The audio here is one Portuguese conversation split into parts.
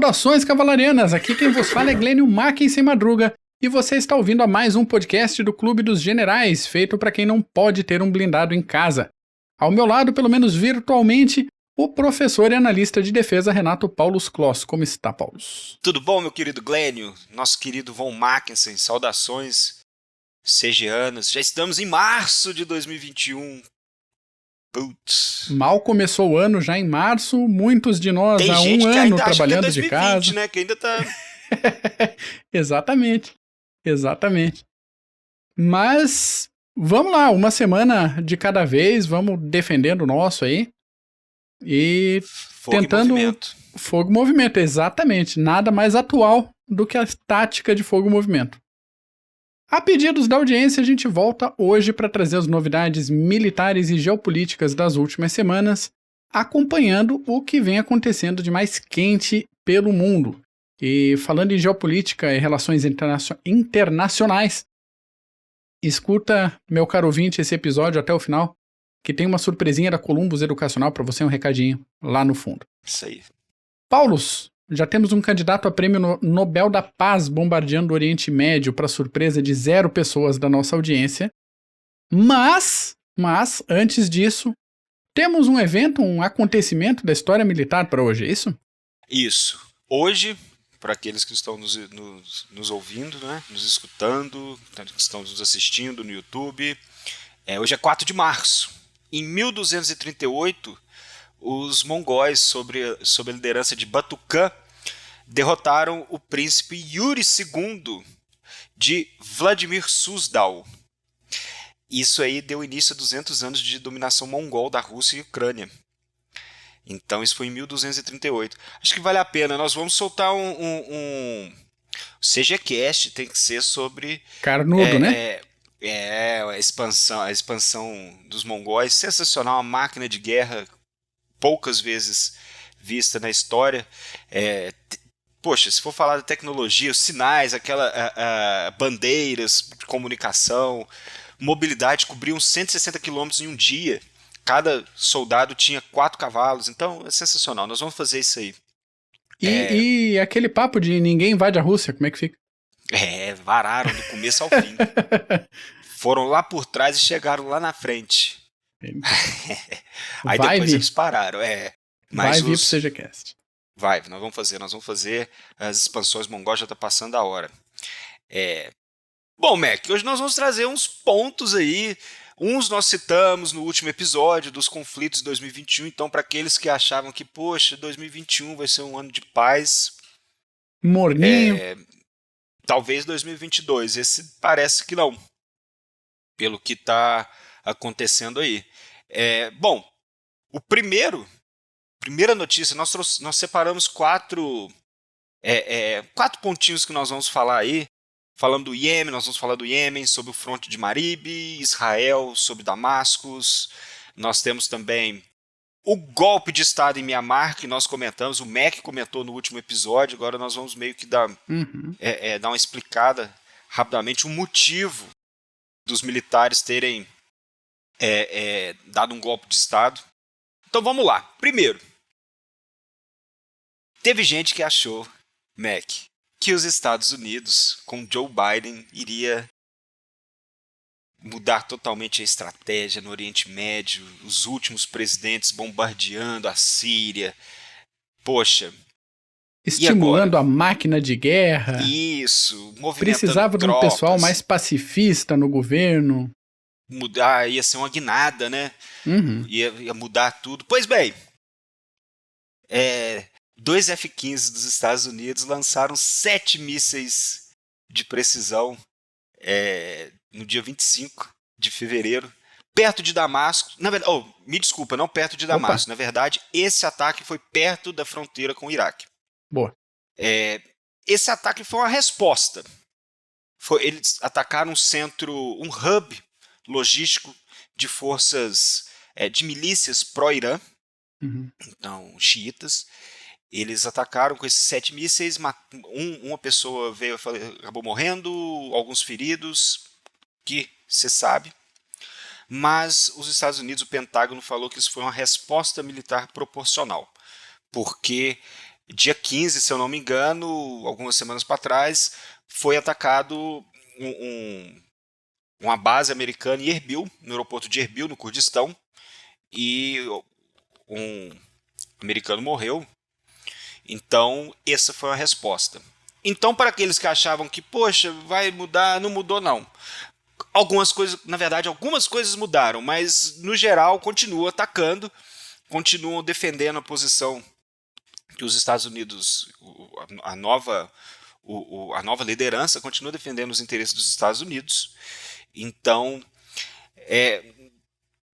Saudações cavalarianas, aqui quem vos fala é Glênio Mackin Sem Madruga, e você está ouvindo a mais um podcast do Clube dos Generais, feito para quem não pode ter um blindado em casa. Ao meu lado, pelo menos virtualmente, o professor e analista de defesa Renato Paulus Kloss. Como está, Paulus? Tudo bom, meu querido Glênio? Nosso querido Von Mackensen, saudações CGanas. Já estamos em março de 2021. Putz. Mal começou o ano, já em março, muitos de nós Tem há gente um que ano ainda trabalhando acha que é 2020, de casa. né? Que ainda tá... Exatamente. Mas vamos lá, uma semana de cada vez, vamos defendendo o nosso aí. E Fogo tentando... e movimento. Fogo e movimento, exatamente. Nada mais atual do que a tática de fogo e movimento. A pedidos da audiência, a gente volta hoje para trazer as novidades militares e geopolíticas das últimas semanas, acompanhando o que vem acontecendo de mais quente pelo mundo. E falando em geopolítica e relações internacionais, escuta, meu caro ouvinte, esse episódio até o final, que tem uma surpresinha da Columbus Educacional para você, um recadinho lá no fundo. Isso aí. Paulus, já temos um candidato a prêmio Nobel da Paz bombardeando o Oriente Médio para surpresa de 0 pessoas da nossa audiência. Mas, antes disso, temos um evento, um acontecimento da história militar para hoje, é isso? Isso. Hoje, para aqueles que estão nos ouvindo, né? Nos escutando, que estão nos assistindo no YouTube, hoje é 4 de março. Em 1238, os mongóis, sob a liderança de Batucan, derrotaram o príncipe Yuri II de Vladimir Suzdal. Isso aí deu início a 200 anos de dominação mongol da Rússia e Ucrânia. Então isso foi em 1238. Acho que vale a pena. Nós vamos soltar um CGCast, tem que ser sobre... Carnudo, né? A expansão dos mongóis. Sensacional, uma máquina de guerra poucas vezes vista na história. Poxa, se for falar da tecnologia, os sinais, bandeiras de comunicação, mobilidade, cobriam 160 quilômetros em um dia. Cada soldado tinha 4 cavalos, então é sensacional. Nós vamos fazer isso aí. E aquele papo de ninguém invade a Rússia, como é que fica? Vararam do começo ao fim. Foram lá por trás e chegaram lá na frente. Aí depois eles pararam. Vai vir pro CGCast. Nós vamos fazer. As expansões mongóis já tá passando a hora. Bom, Mac, hoje nós vamos trazer uns pontos aí. Uns nós citamos no último episódio dos conflitos de 2021. Então, para aqueles que achavam que, poxa, 2021 vai ser um ano de paz. Morninho. Talvez 2022. Esse parece que não. Pelo que está acontecendo aí. Bom, primeira notícia, nós separamos 4 pontinhos que nós vamos falar aí. Falando do Iêmen, nós vamos falar do Iêmen, sobre o fronte de Marib, Israel, sobre Damascus. Nós temos também o golpe de Estado em Mianmar, que nós comentamos, o Mac comentou no último episódio. Agora nós vamos meio que dar uma explicada rapidamente, o motivo dos militares terem dado um golpe de Estado. Então vamos lá. Primeiro, teve gente que achou, Mac, que os Estados Unidos, com Joe Biden, iria mudar totalmente a estratégia no Oriente Médio, os últimos presidentes bombardeando a Síria. Poxa. Estimulando a máquina de guerra. Isso, movimentando precisava de um pessoal mais pacifista no governo. Mudar, ia ser uma guinada, né? Ia mudar tudo. Pois bem, 2 F-15 dos Estados Unidos lançaram 7 mísseis de precisão no dia 25 de fevereiro, perto de Damasco. Na verdade, me desculpa, não perto de Damasco. Na verdade, esse ataque foi perto da fronteira com o Iraque. Boa. Esse ataque foi uma resposta. Eles atacaram um hub logístico de forças de milícias pró-Irã, então xiitas. Eles atacaram com esses 7 mísseis, uma pessoa acabou morrendo, alguns feridos, que você sabe. Mas os Estados Unidos, o Pentágono, falou que isso foi uma resposta militar proporcional, porque dia 15, se eu não me engano, algumas semanas para trás, foi atacado uma base americana em Erbil, no aeroporto de Erbil, no Kurdistão, e um americano morreu. Então, essa foi a resposta. Então, para aqueles que achavam que, poxa, vai mudar, não mudou não. Algumas coisas, na verdade, algumas coisas mudaram, mas no geral continua atacando, continuam defendendo a posição que os Estados Unidos, a nova liderança continua defendendo os interesses dos Estados Unidos. Então,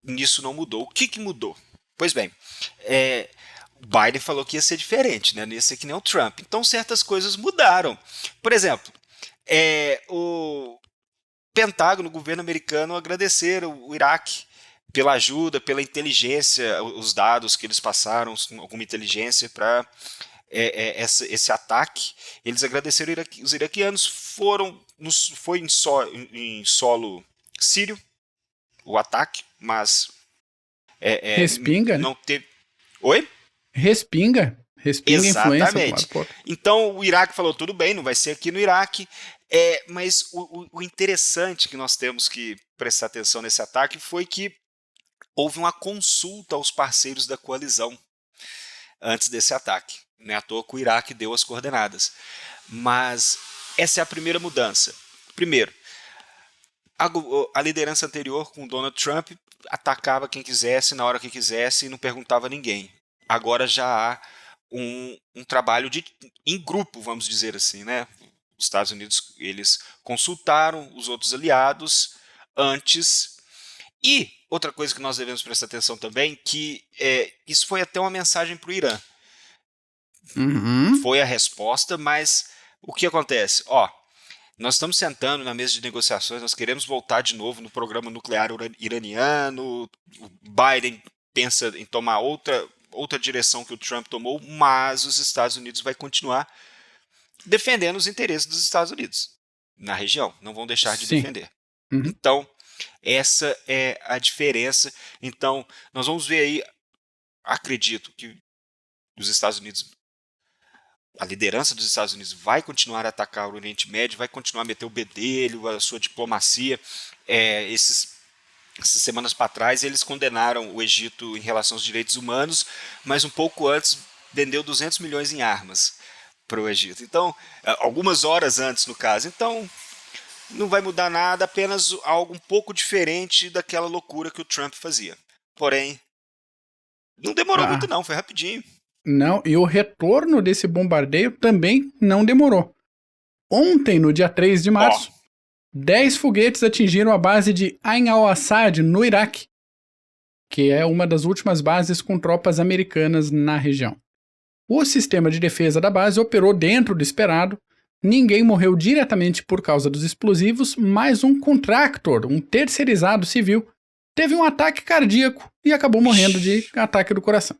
nisso não mudou. O que mudou? Pois bem, Biden falou que ia ser diferente, né? Não ia ser que nem o Trump. Então, certas coisas mudaram. Por exemplo, o Pentágono, o governo americano, agradeceram o Iraque pela ajuda, pela inteligência, os dados que eles passaram, alguma inteligência para esse ataque. Eles agradeceram os iraquianos. Foi em solo sírio o ataque, mas Respinga, não né? teve. Oi? Respinga Exatamente. Influência. Então o Iraque falou, tudo bem, não vai ser aqui no Iraque. Mas o interessante que nós temos que prestar atenção nesse ataque foi que houve uma consulta aos parceiros da coalizão antes desse ataque. Não é à toa que o Iraque deu as coordenadas. Mas essa é a primeira mudança. Primeiro, a liderança anterior com Donald Trump atacava quem quisesse, na hora que quisesse e não perguntava a ninguém. Agora já há um trabalho em grupo, vamos dizer assim, né? Os Estados Unidos, eles consultaram os outros aliados antes. E outra coisa que nós devemos prestar atenção também, que isso foi até uma mensagem para o Irã. Uhum. Foi a resposta, mas o que acontece? Nós estamos sentando na mesa de negociações, nós queremos voltar de novo no programa nuclear iraniano, o Biden pensa em tomar outra direção que o Trump tomou, mas os Estados Unidos vai continuar defendendo os interesses dos Estados Unidos na região, não vão deixar de defender. Uhum. Então, essa é a diferença. Então, nós vamos ver aí, acredito que os Estados Unidos, a liderança dos Estados Unidos vai continuar a atacar o Oriente Médio, vai continuar a meter o bedelho, a sua diplomacia. Essas semanas para trás, eles condenaram o Egito em relação aos direitos humanos, mas um pouco antes vendeu 200 milhões em armas para o Egito. Então, algumas horas antes, no caso. Então, não vai mudar nada, apenas algo um pouco diferente daquela loucura que o Trump fazia. Porém, não demorou muito não, foi rapidinho. Não, e o retorno desse bombardeio também não demorou. Ontem, no dia 3 de março, 10 foguetes atingiram a base de Ain al-Assad, no Iraque, que é uma das últimas bases com tropas americanas na região. O sistema de defesa da base operou dentro do esperado, ninguém morreu diretamente por causa dos explosivos, mas um contractor, um terceirizado civil, teve um ataque cardíaco e acabou morrendo de ataque do coração.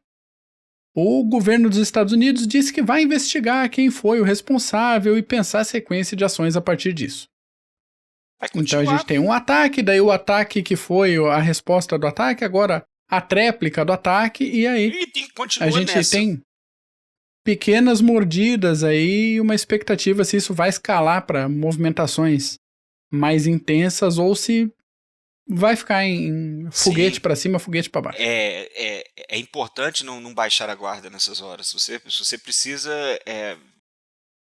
O governo dos Estados Unidos disse que vai investigar quem foi o responsável e pensar a sequência de ações a partir disso. Então a gente tem um ataque, daí o ataque que foi a resposta do ataque, agora a tréplica do ataque, e aí a gente tem pequenas mordidas aí, uma expectativa se isso vai escalar para movimentações mais intensas ou se vai ficar em foguete para cima, foguete para baixo. É importante não baixar a guarda nessas horas. Você precisa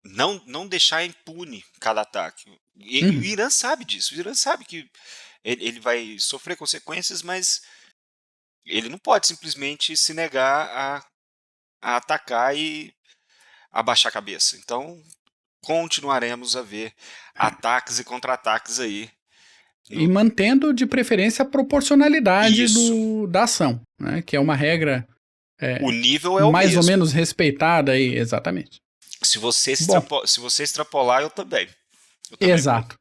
não deixar impune cada ataque. E o Irã sabe disso. O Irã sabe que ele vai sofrer consequências, mas ele não pode simplesmente se negar a atacar e abaixar a cabeça. Então, continuaremos a ver ataques e contra-ataques aí. E mantendo, de preferência, a proporcionalidade da ação, né? Que é uma regra o nível é o mais mesmo. ou menos respeitada aí, exatamente. Se você extrapolar, eu também. Exato.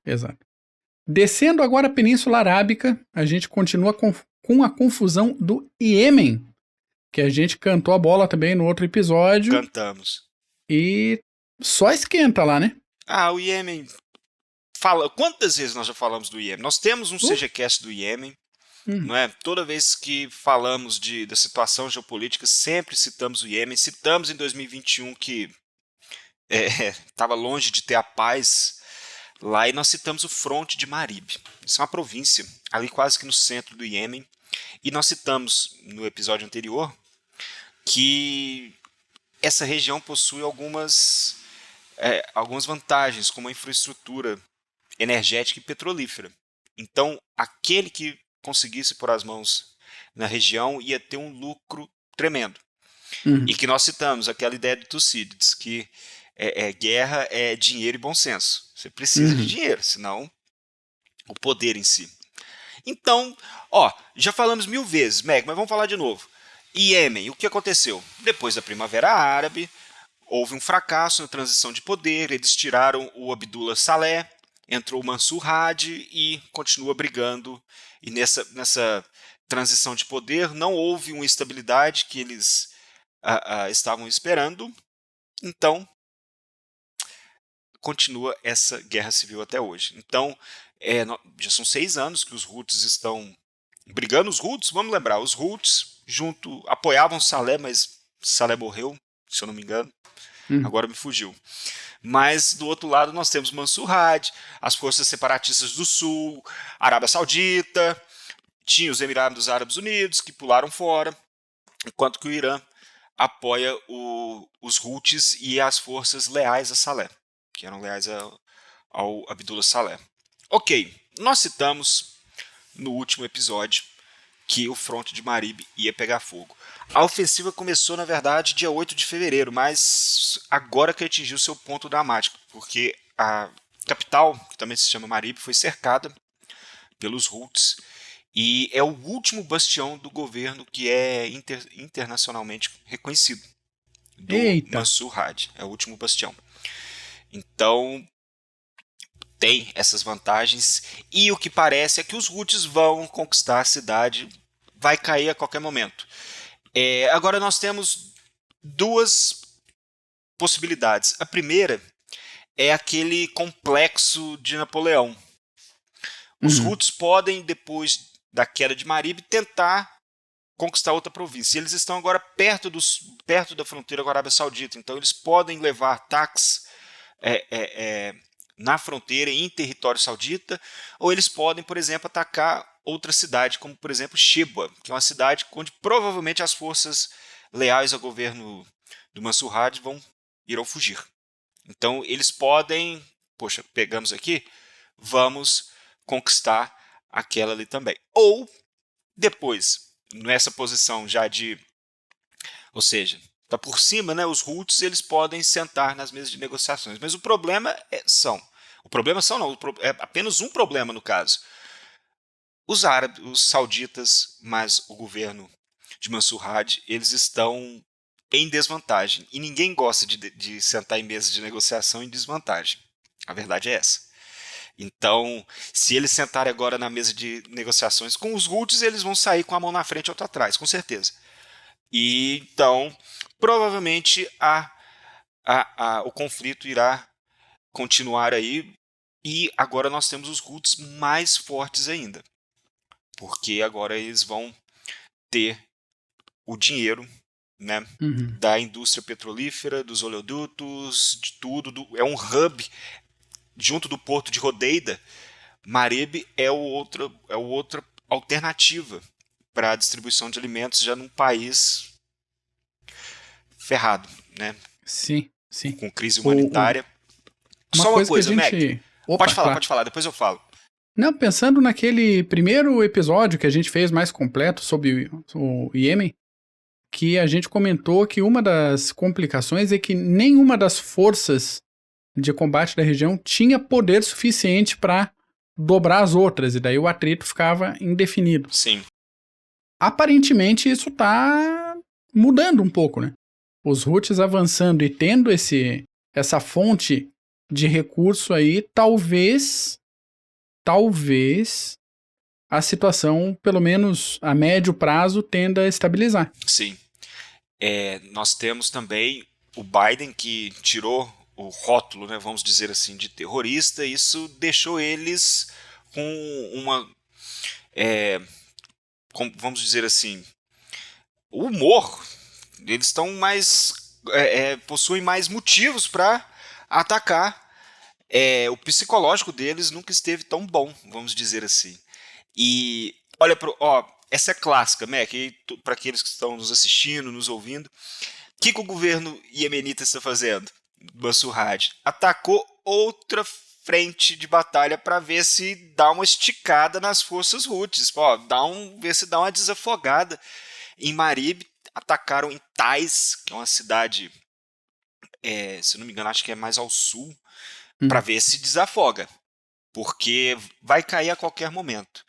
Descendo agora a Península Arábica, a gente continua com a confusão do Iêmen, que a gente cantou a bola também no outro episódio. Cantamos. E só esquenta lá, né? O Iêmen... Quantas vezes nós já falamos do Iêmen? Nós temos um CGCast do Iêmen. Hum. Não é? Toda vez que falamos da situação geopolítica, sempre citamos o Iêmen, citamos em 2021 que estava longe de ter a paz lá, e nós citamos o fronte de Marib. Isso é uma província, ali quase que no centro do Iêmen, e nós citamos no episódio anterior que essa região possui algumas vantagens, como a infraestrutura energética e petrolífera. Então, aquele que conseguisse pôr as mãos na região ia ter um lucro tremendo. E que nós citamos aquela ideia de Tucídides, que guerra é dinheiro e bom senso. Você precisa de dinheiro, senão o poder em si. Então, já falamos 1000 vezes, Meg, mas vamos falar de novo. Iêmen, o que aconteceu? Depois da Primavera Árabe, houve um fracasso na transição de poder, eles tiraram o Abdullah Saleh, entrou o Mansur Hadi e continua brigando. E nessa transição de poder não houve uma estabilidade que eles estavam esperando. Então, continua essa guerra civil até hoje. Então, já são 6 anos que os Houthis estão brigando. Os Houthis, vamos lembrar, os Houthis apoiavam Saleh, mas Saleh morreu, se eu não me engano. Agora me fugiu. Mas do outro lado nós temos Mansur Hadi, as forças separatistas do sul, Arábia Saudita, tinha os Emirados Árabes Unidos que pularam fora, enquanto que o Irã apoia os Houthis e as forças leais a Saleh, que eram leais ao Abdullah Saleh. Ok, nós citamos no último episódio que o fronte de Marib ia pegar fogo. A ofensiva começou, na verdade, dia 8 de fevereiro, mas agora que atingiu seu ponto dramático, porque a capital, que também se chama Marib, foi cercada pelos Houthis e é o último bastião do governo que é internacionalmente reconhecido, do Mansur Hadi. É o último bastião. Então, tem essas vantagens, e o que parece é que os Houthis vão conquistar a cidade, vai cair a qualquer momento. Agora nós temos 2 possibilidades. A primeira é aquele complexo de Napoleão. Os Houthis podem, depois da queda de Marib, tentar conquistar outra província. Eles estão agora perto da fronteira com a Arábia Saudita, então eles podem levar ataques na fronteira, em território saudita, ou eles podem, por exemplo, atacar outra cidade, como, por exemplo, Sheba, que é uma cidade onde provavelmente as forças leais ao governo do Mansur Hadi irão fugir. Então, eles podem, pegamos aqui, vamos conquistar aquela ali também. Ou, depois, nessa posição já ou seja, está por cima, né, os Houthis, eles podem sentar nas mesas de negociações. Mas o problema é apenas um problema no caso. Os árabes, os sauditas, mas o governo de Mansur Hadi, eles estão em desvantagem. E ninguém gosta de sentar em mesa de negociação em desvantagem. A verdade é essa. Então, se eles sentarem agora na mesa de negociações com os Houthis, eles vão sair com a mão na frente e outra atrás, com certeza. E então, provavelmente o conflito irá continuar aí. E agora nós temos os Houthis mais fortes ainda, porque agora eles vão ter o dinheiro, né, da indústria petrolífera, dos oleodutos, de tudo. É um hub junto do porto de Hodeida. Marib é outra alternativa para a distribuição de alimentos já num país ferrado, né? Sim. Com crise humanitária. Só uma coisa, Mac. Pode falar, depois eu falo. Não, pensando naquele primeiro episódio que a gente fez mais completo sobre o Iêmen, que a gente comentou que uma das complicações é que nenhuma das forças de combate da região tinha poder suficiente para dobrar as outras, e daí o atrito ficava indefinido. Sim. Aparentemente isso tá mudando um pouco, né? Os Houthis avançando e tendo essa fonte de recurso aí, talvez a situação, pelo menos a médio prazo, tenda a estabilizar. Sim. Nós temos também o Biden, que tirou o rótulo, né, vamos dizer assim, de terrorista. Isso deixou eles com vamos dizer assim, o humor, eles estão mais, possuem mais motivos para atacar. O psicológico deles nunca esteve tão bom, vamos dizer assim. E olha, essa é clássica, Mac, para aqueles que estão nos assistindo, nos ouvindo. O que o governo iemenita está fazendo? Mansur Hadi atacou outra frente de batalha para ver se dá uma esticada nas forças Houthis, ver se dá uma desafogada. Em Marib, atacaram em Taiz, que é uma cidade, se não me engano, acho que é mais ao sul, para ver se desafoga, porque vai cair a qualquer momento.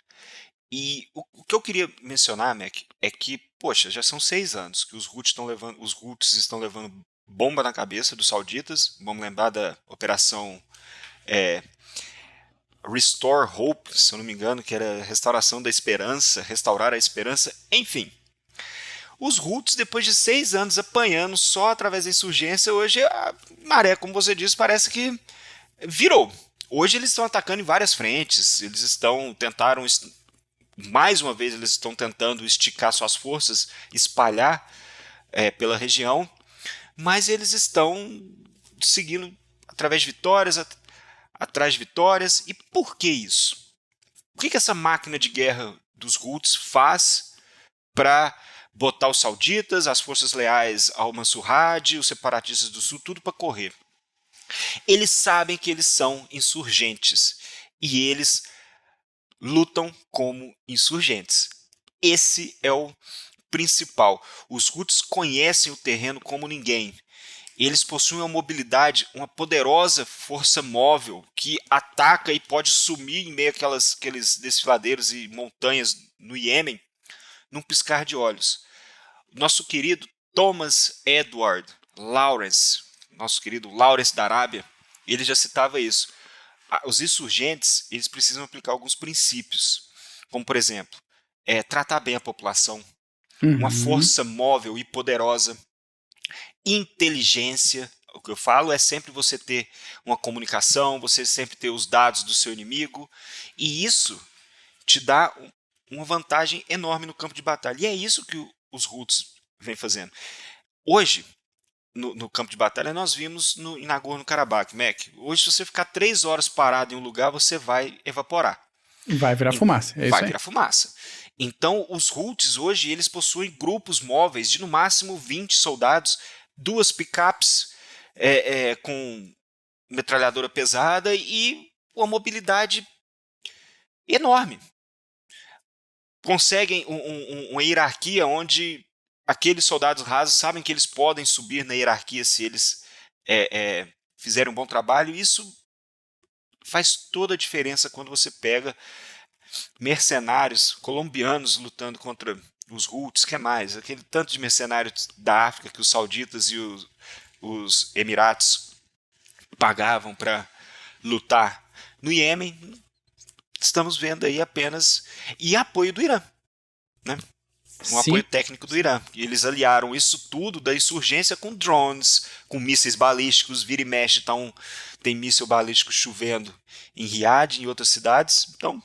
E o que eu queria mencionar, Mac, é que, poxa, já são 6 anos que os Houthis estão levando bomba na cabeça dos sauditas. Vamos lembrar da operação Restore Hope, se eu não me engano, que era restauração da esperança, restaurar a esperança, enfim. Os Houthis, depois de 6 anos apanhando só através da insurgência, hoje a maré, como você disse, parece que virou. Hoje eles estão atacando em várias frentes, mais uma vez eles estão tentando esticar suas forças, espalhar pela região, mas eles estão seguindo através de vitórias, atrás de vitórias. E por que isso? O que essa máquina de guerra dos Houthis faz para botar os sauditas, as forças leais ao Mansur Hadi, os separatistas do sul, tudo para correr? Eles sabem que eles são insurgentes e eles lutam como insurgentes. Esse é o principal. Os Houthis conhecem o terreno como ninguém. Eles possuem uma mobilidade, uma poderosa força móvel que ataca e pode sumir em meio àqueles desfiladeiros e montanhas no Iêmen num piscar de olhos. Nosso querido Thomas Edward Lawrence, nosso querido Lawrence da Arábia, ele já citava isso. Os insurgentes, eles precisam aplicar alguns princípios, como, por exemplo, tratar bem a população, uma força móvel e poderosa, inteligência. O que eu falo é sempre você ter uma comunicação, você sempre ter os dados do seu inimigo, e isso te dá uma vantagem enorme no campo de batalha. E é isso que os Houthis vêm fazendo. Hoje, no campo de batalha, nós vimos em Nagorno-Karabakh, Mac. Hoje, se você ficar 3 horas parado em um lugar, você vai evaporar. Vai virar fumaça. Vai virar fumaça. Então, os Houthis hoje, eles possuem grupos móveis de no máximo 20 soldados, 2 picapes com metralhadora pesada e uma mobilidade enorme. Conseguem uma hierarquia onde aqueles soldados rasos sabem que eles podem subir na hierarquia se eles fizerem um bom trabalho. Isso faz toda a diferença quando você pega mercenários colombianos lutando contra os Houthis, que é mais? Aquele tanto de mercenários da África que os sauditas e os Emiratos pagavam para lutar no Iêmen. Estamos vendo aí apenas apoio do Irã, né? Apoio técnico do Irã. E eles aliaram isso tudo da insurgência com drones, com mísseis balísticos, vira e mexe, tem míssil balístico chovendo em Riad e em outras cidades. Então,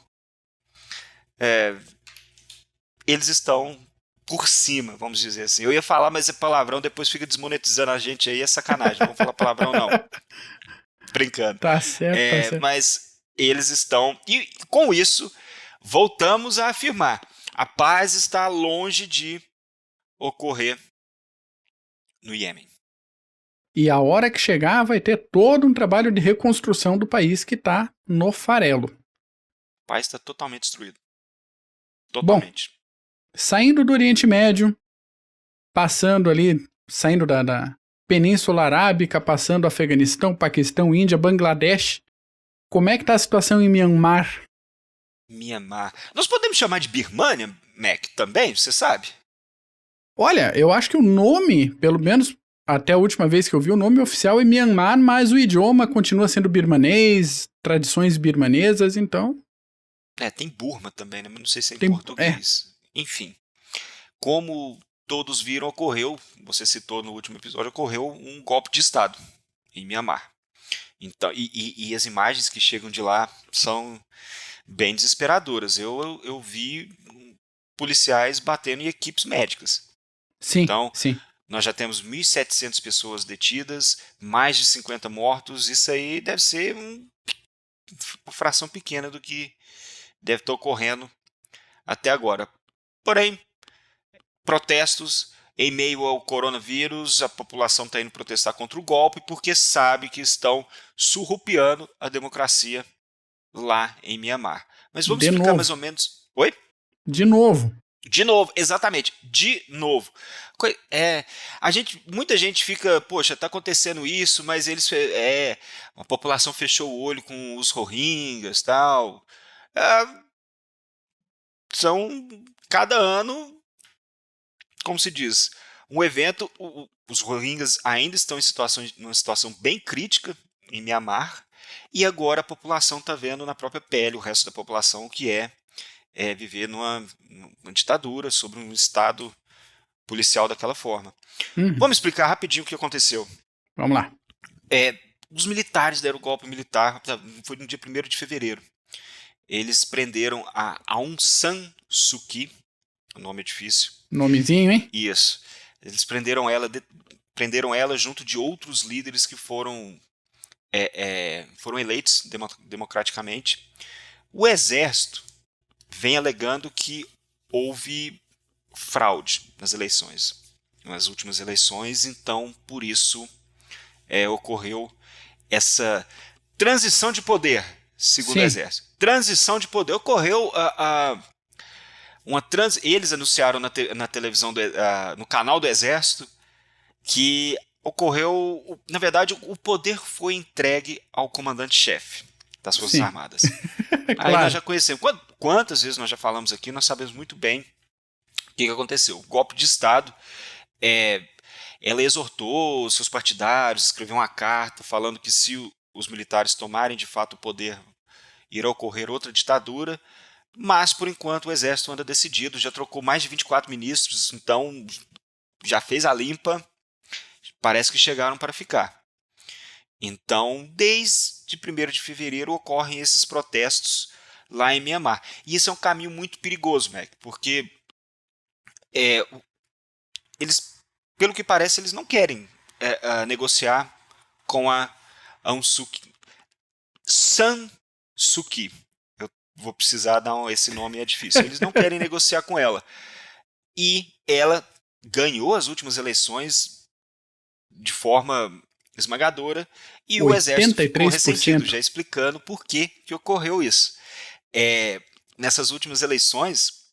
eles estão por cima, vamos dizer assim. Eu ia falar, mas é palavrão, depois fica desmonetizando a gente aí, é sacanagem. Não vamos falar palavrão, não. Brincando. Tá certo, tá certo. Mas eles estão... E com isso, voltamos a afirmar: a paz está longe de ocorrer no Iêmen. E a hora que chegar, vai ter todo um trabalho de reconstrução do país que está no farelo. O país está totalmente destruído. Totalmente. Bom, saindo do Oriente Médio, saindo da Península Arábica, passando Afeganistão, Paquistão, Índia, Bangladesh, como é que está a situação em Myanmar? Myanmar. Nós podemos chamar de Birmânia, Mac, também, você sabe? Olha, eu acho que o nome, pelo menos até a última vez que eu vi, o nome oficial é Myanmar, mas o idioma continua sendo birmanês, tradições birmanesas, então... tem Burma também, né? Mas não sei se é em português. Enfim, como todos viram, você citou no último episódio, ocorreu um golpe de Estado em Myanmar. Então, e as imagens que chegam de lá são bem desesperadoras. Eu vi policiais batendo em equipes médicas. Sim, Então, sim. nós já temos 1.700 pessoas detidas, mais de 50 mortos. Isso aí deve ser uma fração pequena do que deve estar ocorrendo até agora. Porém, protestos em meio ao coronavírus, a população está indo protestar contra o golpe porque sabe que estão surrupiando a democracia lá em Mianmar. Mas vamos De explicar novo. mais ou menos... Oi? De novo. De novo, exatamente, de novo. Muita gente fica, poxa, tá acontecendo isso, mas a população fechou o olho com os Rohingyas, tal. Cada ano, como se diz, um evento. Os Rohingyas ainda estão numa situação bem crítica em Mianmar, e agora a população está vendo na própria pele, o resto da população, que é viver numa ditadura, sobre um estado policial daquela forma. Vamos explicar rapidinho o que aconteceu. Vamos lá. Os militares deram o golpe militar, foi no dia 1º de fevereiro. Eles prenderam a Aung San Suu Kyi, o nome é difícil. Nomezinho, hein? Isso. Eles prenderam ela junto de outros líderes que foram eleitos democraticamente. O exército vem alegando que houve fraude nas últimas eleições, então por isso ocorreu essa transição de poder, segundo o exército. Transição de poder. Ocorreu eles anunciaram na televisão, no canal do exército, que ocorreu, na verdade, o poder foi entregue ao comandante-chefe das Forças Armadas. Claro. Aí nós já conhecemos. Quantas vezes nós já falamos aqui, nós sabemos muito bem o que aconteceu. O golpe de Estado, ela exortou os seus partidários, escreveu uma carta falando que se os militares tomarem de fato o poder, irá ocorrer outra ditadura, mas por enquanto o exército anda decidido, já trocou mais de 24 ministros, então já fez a limpa, parece que chegaram para ficar. Então, desde 1º de fevereiro ocorrem esses protestos lá em Mianmar. E isso é um caminho muito perigoso, Mac, porque eles, pelo que parece, eles não querem negociar com a Aung San Suu Kyi. Eu vou precisar dar esse nome, é difícil. Eles não querem negociar com ela. E ela ganhou as últimas eleições de forma esmagadora, e o exército ficou ressentido, já explicando por que ocorreu isso. Nessas últimas eleições,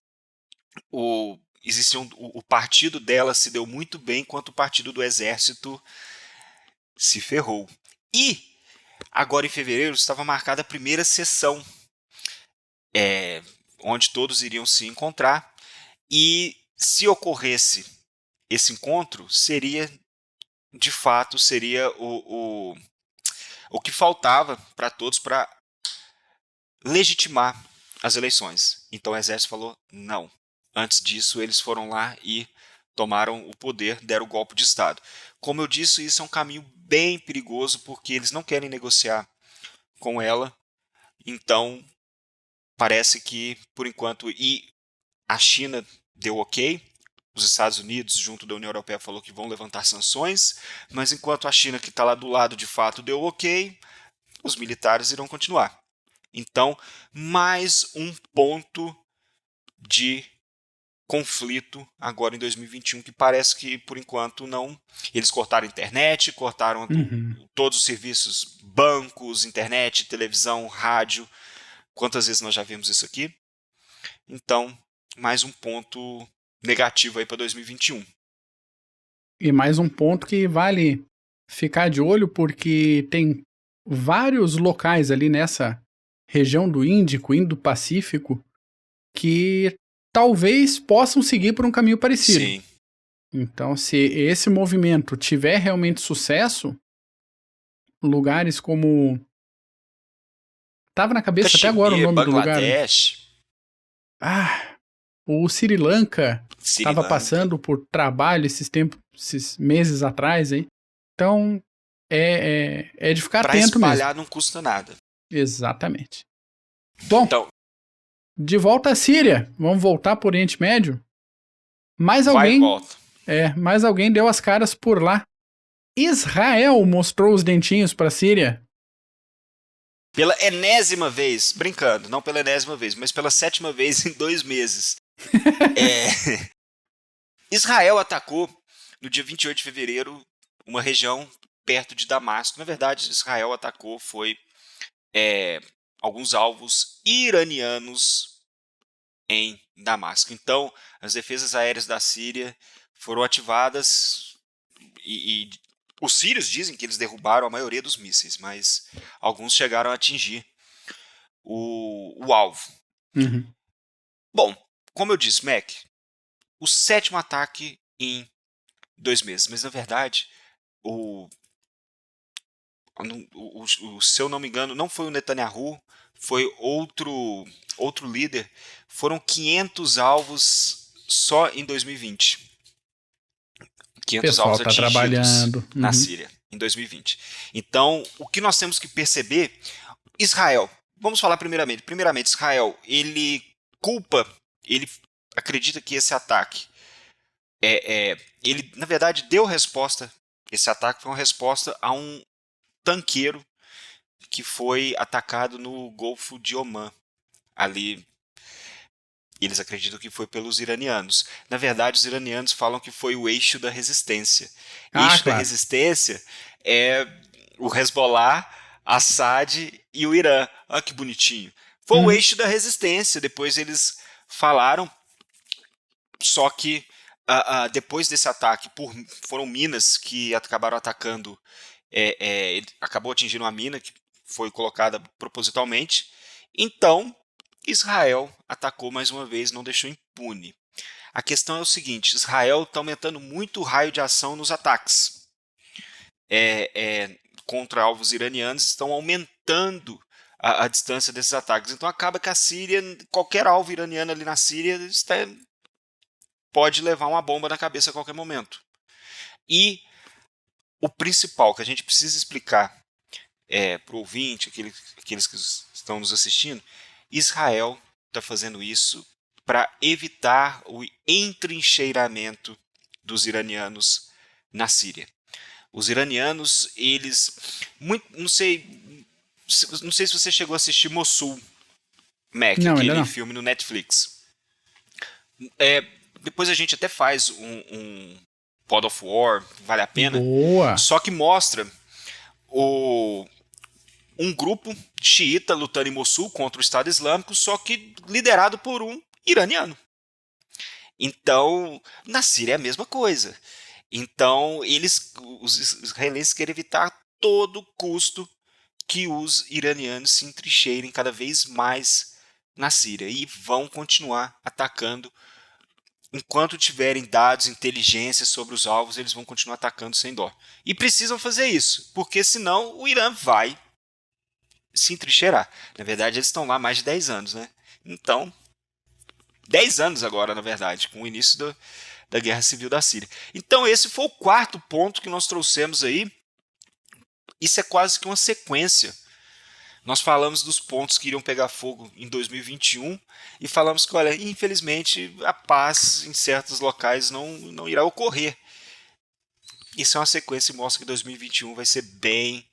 o partido dela se deu muito bem, enquanto o partido do exército se ferrou. E agora em fevereiro estava marcada a primeira sessão, onde todos iriam se encontrar, e se ocorresse esse encontro, de fato, seria o que faltava para todos para legitimar as eleições. Então o exército falou não. Antes disso, eles foram lá e tomaram o poder, deram o golpe de Estado. Como eu disse, isso é um caminho bem perigoso, porque eles não querem negociar com ela. Então, parece que, por enquanto, e a China deu ok, os Estados Unidos, junto da União Europeia, falou que vão levantar sanções, mas enquanto a China, que está lá do lado, de fato, deu ok, os militares irão continuar. Então, mais um ponto de conflito agora em 2021, que parece que, por enquanto, não. Eles cortaram a internet, cortaram todos os serviços, bancos, internet, televisão, rádio. Quantas vezes nós já vimos isso aqui? Então, mais um ponto negativo aí para 2021. E mais um ponto que vale ficar de olho, porque tem vários locais ali nessa região do Índico, Indo-Pacífico, que talvez possam seguir por um caminho parecido. Sim. Então, se esse movimento tiver realmente sucesso, lugares como... Tava na cabeça até agora o nome Bangladesh. do lugar. O Sri Lanka estava passando por trabalho esses meses atrás, hein? Então, é de ficar atento mesmo. Para espalhar não custa nada. Exatamente. Bom, então, De volta à Síria. Vamos voltar para o Oriente Médio? Mais Vai e alguém, volta. mais alguém deu as caras por lá. Israel mostrou os dentinhos para a Síria. Pela enésima vez, brincando, não pela enésima vez, mas pela 7ª vez em 2 meses. Israel atacou no dia 28 de fevereiro uma região perto de Damasco. Na verdade, Israel atacou alguns alvos iranianos em Damasco. Então, as defesas aéreas da Síria foram ativadas e os sírios dizem que eles derrubaram a maioria dos mísseis, mas alguns chegaram a atingir o alvo. Uhum. Bom, como eu disse, Mac, o 7º ataque em 2 meses, mas na verdade, se eu não me engano, não foi o Netanyahu, foi outro líder. Foram 500 alvos só em 2020. 500 Pessoal alvos tá atingidos trabalhando. na Síria em 2020. Então, o que nós temos que perceber, Israel, vamos falar primeiramente, Israel, ele acredita que esse ataque, ele na verdade deu resposta, esse ataque foi uma resposta a um tanqueiro que foi atacado no Golfo de Omã, ali. Eles acreditam que foi pelos iranianos. Na verdade, os iranianos falam que foi o eixo da resistência. Eixo da Claro. resistência é o Hezbollah, Assad e o Irã. Olha que bonitinho. Foi o eixo da resistência. Depois eles falaram, só que depois desse ataque, foram minas que acabaram atacando, acabou atingindo uma mina que foi colocada propositalmente. Então, Israel atacou mais uma vez, não deixou impune. A questão é o seguinte, Israel está aumentando muito o raio de ação nos ataques contra alvos iranianos, estão aumentando a distância desses ataques. Então acaba que a Síria, qualquer alvo iraniano ali na Síria pode levar uma bomba na cabeça a qualquer momento. E o principal que a gente precisa explicar para o ouvinte, aqueles que estão nos assistindo, Israel está fazendo isso para evitar o entrincheiramento dos iranianos na Síria. Os iranianos, não sei se você chegou a assistir Mossul, Mac, Não, aquele filme no Netflix. Depois a gente até faz um Pod of War, vale a pena. Boa. Só que mostra um grupo xiita lutando em Mossul contra o Estado Islâmico, só que liderado por um iraniano. Então, na Síria é a mesma coisa. Então, os israelenses querem evitar a todo custo que os iranianos se entrincheirem cada vez mais na Síria e vão continuar atacando. Enquanto tiverem dados, inteligência sobre os alvos, eles vão continuar atacando sem dó. E precisam fazer isso, porque senão o Irã vai se entrincheirar. Na verdade, eles estão lá há mais de 10 anos, né? Então, 10 anos agora, na verdade, com o início da Guerra Civil da Síria. Então, esse foi o 4º ponto que nós trouxemos aí. Isso é quase que uma sequência. Nós falamos dos pontos que iriam pegar fogo em 2021 e falamos que, olha, infelizmente, a paz em certos locais não irá ocorrer. Isso é uma sequência e mostra que 2021 vai ser bem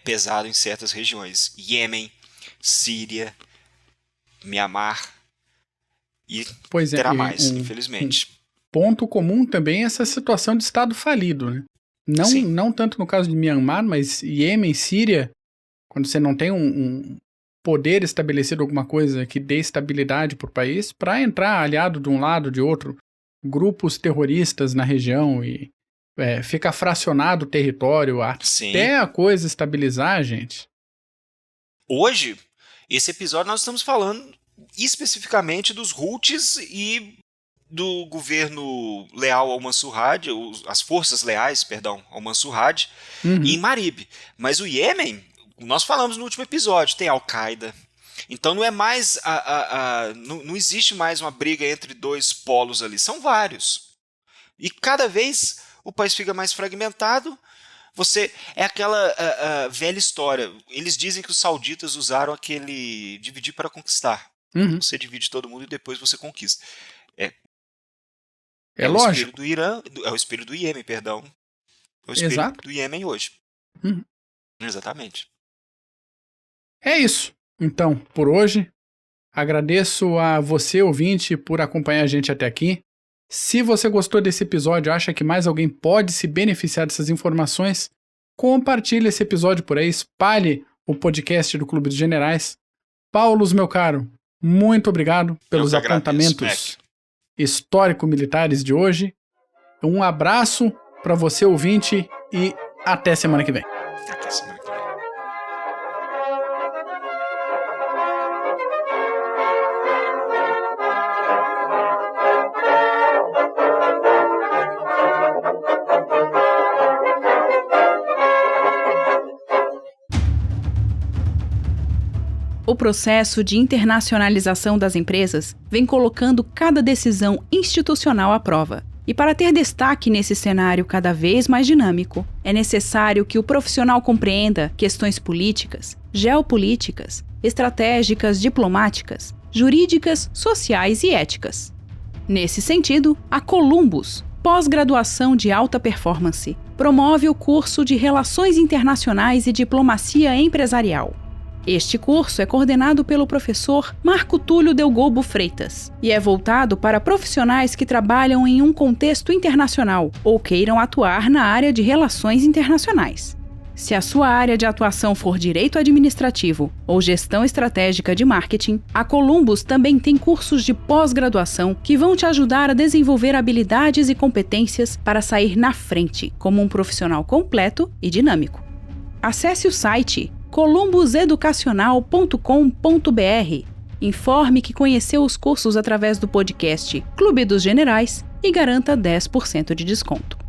pesado em certas regiões. Iêmen, Síria, Mianmar e terá mais, infelizmente. Ponto comum também é essa situação de estado falido, né? Não tanto no caso de Mianmar, mas Iêmen, Síria, quando você não tem um poder estabelecido, alguma coisa que dê estabilidade para o país, para entrar aliado de um lado, de outro, grupos terroristas na região e fica fracionado o território até a coisa estabilizar, gente. Hoje, esse episódio nós estamos falando especificamente dos Houthis e do governo leal ao Mansur Hadi, as forças leais, ao Mansur Hadi, em Marib. Mas o Iêmen, nós falamos no último episódio, tem Al-Qaeda. Então não é mais não existe mais uma briga entre 2 polos ali, são vários. E cada vez o país fica mais fragmentado. É aquela velha história. Eles dizem que os sauditas usaram aquele dividir para conquistar. Você divide todo mundo e depois você conquista. É o lógico. espelho do Irã, é o espelho do Iêmen, perdão. É o espelho Exato. do Iêmen hoje. Uhum. Exatamente. É isso. Então, por hoje, agradeço a você, ouvinte, por acompanhar a gente até aqui. Se você gostou desse episódio, acha que mais alguém pode se beneficiar dessas informações, compartilhe esse episódio por aí, espalhe o podcast do Clube dos Generais. Paulo, meu caro, muito obrigado pelos apontamentos histórico-militares de hoje. Um abraço para você, ouvinte, e até semana que vem. Até semana que vem. O processo de internacionalização das empresas vem colocando cada decisão institucional à prova. E para ter destaque nesse cenário cada vez mais dinâmico, é necessário que o profissional compreenda questões políticas, geopolíticas, estratégicas, diplomáticas, jurídicas, sociais e éticas. Nesse sentido, a Columbus, pós-graduação de alta performance, promove o curso de Relações Internacionais e Diplomacia Empresarial. Este curso é coordenado pelo professor Marco Túlio Delgobo Freitas e é voltado para profissionais que trabalham em um contexto internacional ou queiram atuar na área de relações internacionais. Se a sua área de atuação for direito administrativo ou gestão estratégica de marketing, a Columbus também tem cursos de pós-graduação que vão te ajudar a desenvolver habilidades e competências para sair na frente como um profissional completo e dinâmico. Acesse o site columbuseducacional.com.br. Informe que conheceu os cursos através do podcast Clube dos Generais e garanta 10% de desconto.